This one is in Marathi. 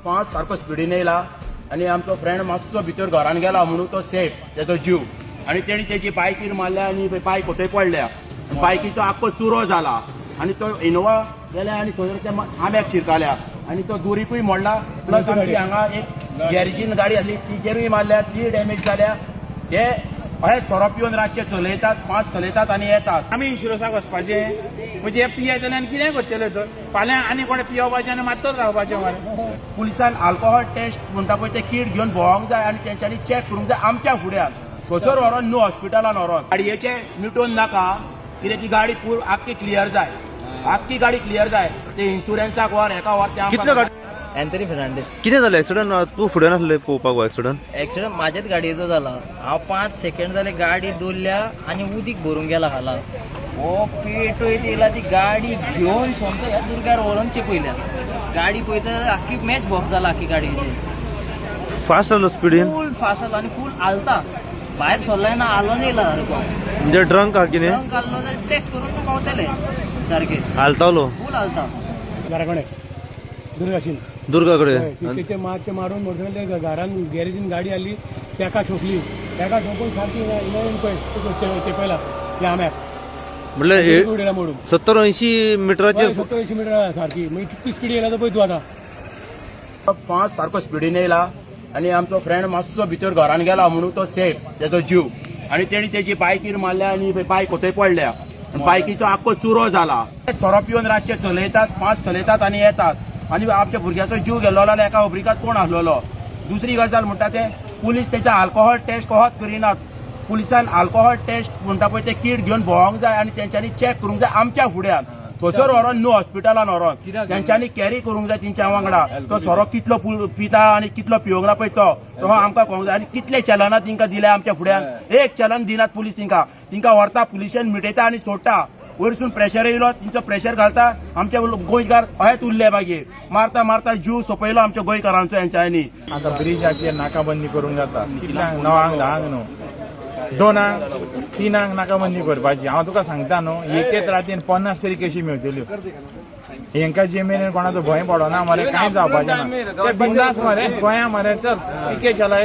5 सारको स्पिडीन येयला आणि आमचो फ्रेंड मातसो भितर घरान गेला म्हणून तो सेफ त्याचो जीव आणि तेणी त्याची बायकीर मारल्या आणि बायक कोथंय पडल्या बायकीचो आख्खो चुरो जाला आणि तो इनोवा गेल्या आणि थंय त्या आंब्याक शिरकाल्या आणि तो दुरीकूय मोडला प्लस आमची हांगा एक गॅरेजीन गाडी आसली तिचेरूय मारल्या ती डॅमेज जाल्या ते अशें सोरोप येवन रातचे चलयतात 5 चलयतात आणि येतात आमी इन्शुरन्साक वचपाचें म्हणजे पियेतल्यान कितें करतले तर फाल्यां आनी कोणें पियोवपाचें आनी मात्तूच रावपाचें मरे पुलिसान अल्कोहोल टेस्ट म्हणटा पळय ते किट घेवन भोवंक जाय आणि तेंच्यांनी चॅक करूंक जाय आमच्या फुड्यान खंयसर व्हरोन न्हू हॉस्पिटलान व्हरोन गाडयेचे मिटोवन नाका कित्याक ती गाडी आख्खी क्लियर जाय आख्खी गाडी क्लियर जाय ते इन्शुरन्साक व्हर हेका व्हर एंथनी फर्नांडीस कितें जालें एक्सिडंट तूं फुडें नासलें पळोवपाक एक्सिडंट म्हाज्याच गाडयेचो जाला हांव 5 सेकंड जाले गाडी दवरल्या आनी उदीक भरून गेला खाला हो पेटोयत येयला ती गाडी घेवन सोमतो ह्या दुर्गार व्हरून चेपयल्या गाडी पळयता आख्खी मॅच बॉक्स जाला आख्खी गाडयेची फास्ट आलो स्पिडीन फूल फास्ट आला आनी फूल आलता भायर सरलाय ना आलो येयला सारको म्हणजे ड्रंक हा कितें रंग काडलो जाल्यार टेस्ट करून पावतले सारके हालतालो फूल आलता घराकडे दुर्गाशीन दुर्गा कडेन ते मारून मोटरसायकल घरान गॅरेजीन गाडी आली तेका ठोकली तेका ठोकून सारकी चेपयला त्या आम्याक म्हणल्यार उडयला मोडून 70-80 मिटराचेर 70-80 मीटर सारकी मागीर कितली स्पीड येयला तो पळय तूं आतां 5 सारको स्पिडीन येयला आणि आमचो फ्रेंड मातसो भितर घरान गेला म्हणून तो सेफ त्याचो जीव आणि तेणी त्याची बायकीर मारल्या आणि बायक कोथंय पडल्या बायकीचो आख्खो चुरो जाला सोरोप येवन रातचे चलयतात 5 चलयतात आणि येतात आणि आमच्या भुरग्याचो जीव गेल्लो जाल्यार एका उबरिकात कोण आसलेलो दुसरी गजाल म्हणटा ते पुलीस तेचा अल्कोहोल टेस्ट कोहोत करिनात पुलिसान अल्कोहोल टेस्ट म्हणटा पळय ते किट घेवन भोवंक जाय आणि तेंच्यांनी चॅक करूंक जाय आमच्या फुड्यान थंयसर व्हरोन न्हू हॉस्पिटलान व्हरोन तेंच्यांनी कॅरी करूंक जाय तेंच्या वांगडा तो सोरो कितलो पिता आणि कितलो पिवंक ना पळय तो आमकां कळूंक जाय आनी कितले चलनां तिंकां दिल्या आमच्या फुड्यान एक चलन दिनात पुलीस तिंकां व्हरता पुलिशेन मिटयता आनी सोडटा वयरसून प्रेशर येयलो तिंचो प्रेशर घालता आमचे गोंयकार अहेच उरले मागीर मारता मारता जीव सोंपयलो आमच्या गोंयकारांचो हेंच्यांनी आतां ब्रिजाचेर नाकाबंदी करूंक जाता कितल्यांक 9 10 न्हू 2 3 नाकाबंदी करपाची हांव तुका सांगता न्हू एकेच रातीन 50 तरी केशी मेळटल्यो हेंका जे मेरेन कोणाचो भंय पडना मरे कांय जावपाचें ना ते बिंदास मरे गोंया मरे चल पिके चलाय